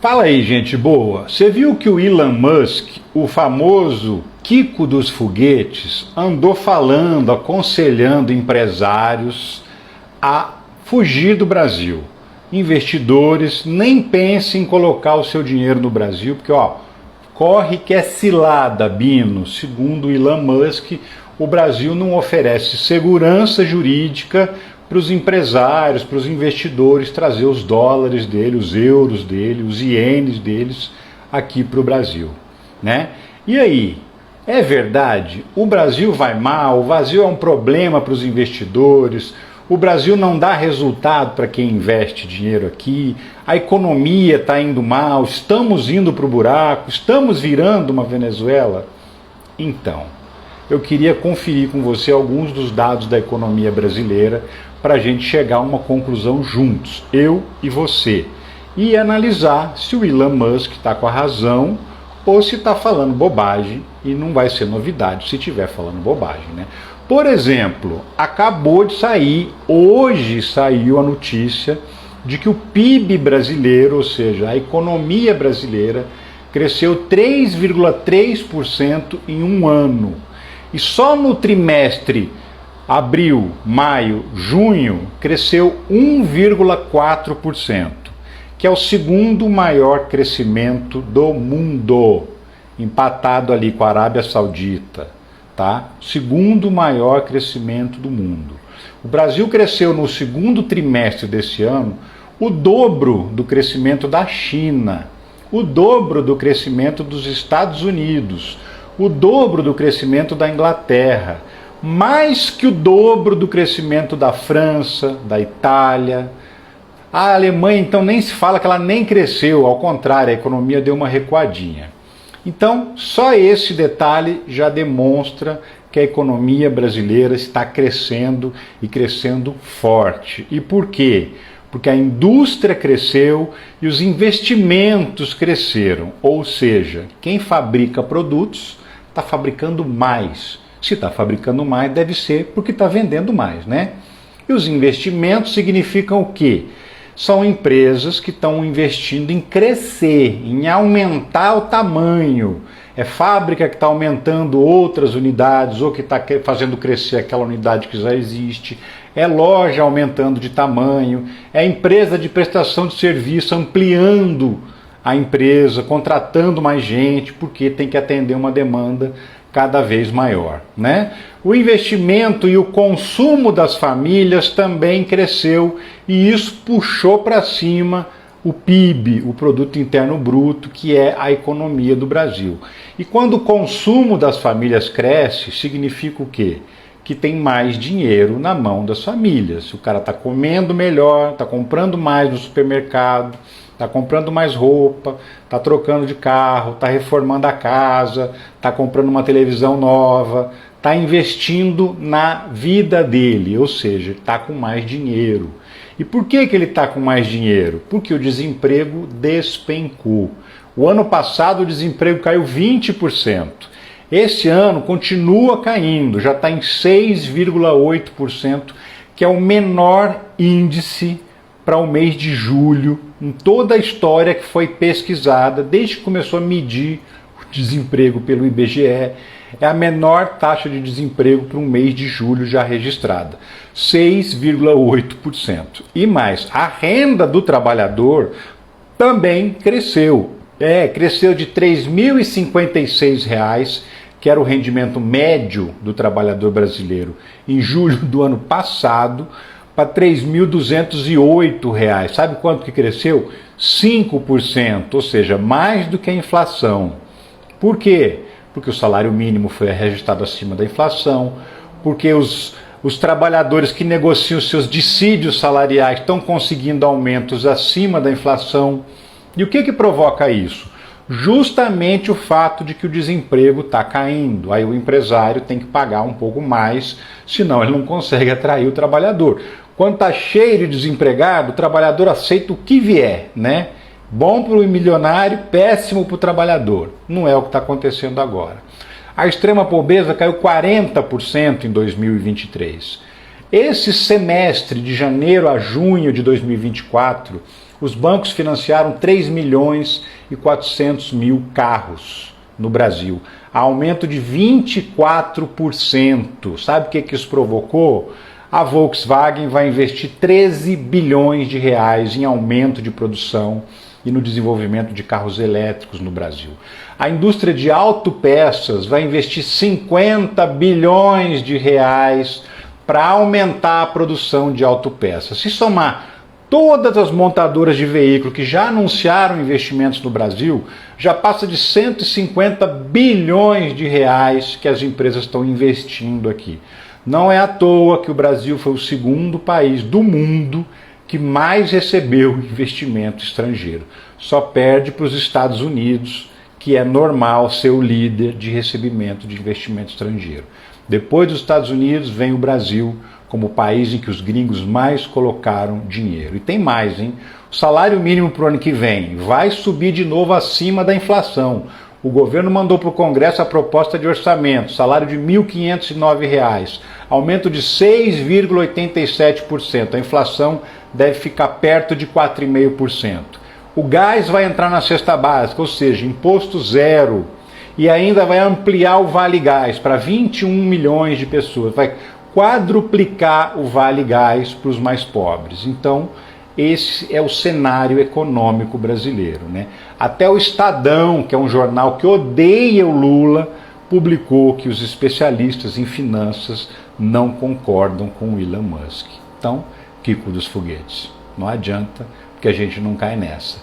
Fala aí, gente boa. Você viu que o Elon Musk, o famoso Kiko dos foguetes, andou falando, aconselhando empresários a fugir do Brasil. Investidores, nem pensem em colocar o seu dinheiro no Brasil, porque corre que é cilada, Bino. Segundo o Elon Musk, o Brasil não oferece segurança jurídica para os empresários, para os investidores trazer os dólares dele, os euros dele, os ienes deles aqui para o Brasil, né? E aí, é verdade? O Brasil vai mal, o Brasil é um problema para os investidores, o Brasil não dá resultado para quem investe dinheiro aqui, a economia está indo mal, estamos indo para o buraco, estamos virando uma Venezuela? Então, eu queria conferir com você alguns dos dados da economia brasileira para a gente chegar a uma conclusão juntos, eu e você, e analisar se o Elon Musk está com a razão ou se está falando bobagem, e não vai ser novidade se estiver falando bobagem, né? Por exemplo, acabou de sair, hoje saiu a notícia de que o PIB brasileiro, ou seja, a economia brasileira, cresceu 3,3% em um ano. E só no trimestre abril, maio, junho, cresceu 1,4%, que é o segundo maior crescimento do mundo, empatado ali com a Arábia Saudita, tá? Segundo maior crescimento do mundo. O Brasil cresceu no segundo trimestre desse ano o dobro do crescimento da China, o dobro do crescimento dos Estados Unidos, o dobro do crescimento da Inglaterra, mais que o dobro do crescimento da França, da Itália. A Alemanha, então, nem se fala que ela nem cresceu, ao contrário, a economia deu uma recuadinha. Então, só esse detalhe já demonstra que a economia brasileira está crescendo e crescendo forte. E por quê? Porque a indústria cresceu e os investimentos cresceram. Ou seja, quem fabrica produtos está fabricando mais. Se está fabricando mais, deve ser porque está vendendo mais, né? E os investimentos significam o quê? São empresas que estão investindo em crescer, em aumentar o tamanho. É fábrica que está aumentando outras unidades ou que está fazendo crescer aquela unidade que já existe. É loja aumentando de tamanho. É empresa de prestação de serviço ampliando a empresa, contratando mais gente, porque tem que atender uma demanda cada vez maior, né? O investimento e o consumo das famílias também cresceu e isso puxou para cima o PIB, o Produto Interno Bruto, que é a economia do Brasil. E quando o consumo das famílias cresce, significa o quê? Que tem mais dinheiro na mão das famílias. O cara está comendo melhor, está comprando mais no supermercado, está comprando mais roupa, está trocando de carro, está reformando a casa, está comprando uma televisão nova, está investindo na vida dele, ou seja, está com mais dinheiro. E por que ele está com mais dinheiro? Porque o desemprego despencou. O ano passado o desemprego caiu 20%. Esse ano continua caindo, já está em 6,8%, que é o menor índice para o mês de julho, em toda a história que foi pesquisada, desde que começou a medir o desemprego pelo IBGE, é a menor taxa de desemprego para um mês de julho já registrada, 6,8%. E mais, a renda do trabalhador também cresceu, cresceu de R$ 3.056, que era o rendimento médio do trabalhador brasileiro em julho do ano passado, para R$ 3.208. Sabe quanto que cresceu? 5%, ou seja, mais do que a inflação. Por quê? Porque o salário mínimo foi reajustado acima da inflação, porque os trabalhadores que negociam seus dissídios salariais estão conseguindo aumentos acima da inflação. E o que provoca isso? Justamente o fato de que o desemprego está caindo. Aí o empresário tem que pagar um pouco mais, senão ele não consegue atrair o trabalhador. Quando está cheio de desempregado, o trabalhador aceita o que vier, né? Bom para o milionário, péssimo para o trabalhador. Não é o que está acontecendo agora. A extrema pobreza caiu 40% em 2023. Esse semestre, de janeiro a junho de 2024, Os bancos financiaram 3 milhões e 400 mil carros no Brasil. Aumento de 24%. Sabe o que isso provocou? A Volkswagen vai investir 13 bilhões de reais em aumento de produção e no desenvolvimento de carros elétricos no Brasil. A indústria de autopeças vai investir 50 bilhões de reais para aumentar a produção de autopeças. Se somar todas as montadoras de veículos que já anunciaram investimentos no Brasil, já passa de 150 bilhões de reais que as empresas estão investindo aqui. Não é à toa que o Brasil foi o segundo país do mundo que mais recebeu investimento estrangeiro. Só perde para os Estados Unidos, que é normal ser o líder de recebimento de investimento estrangeiro. Depois dos Estados Unidos vem o Brasil como o país em que os gringos mais colocaram dinheiro. E tem mais, hein? O salário mínimo para o ano que vem vai subir de novo acima da inflação. O governo mandou para o Congresso a proposta de orçamento, salário de R$ 1.509, aumento de 6,87%. A inflação deve ficar perto de 4,5%. O gás vai entrar na cesta básica, ou seja, imposto zero. E ainda vai ampliar o Vale Gás para 21 milhões de pessoas. Vai quadruplicar o Vale Gás para os mais pobres. Então, esse é o cenário econômico brasileiro, né? Até o Estadão, que é um jornal que odeia o Lula, publicou que os especialistas em finanças não concordam com o Elon Musk. Então, Kiko dos foguetes. Não adianta, porque a gente não cai nessa.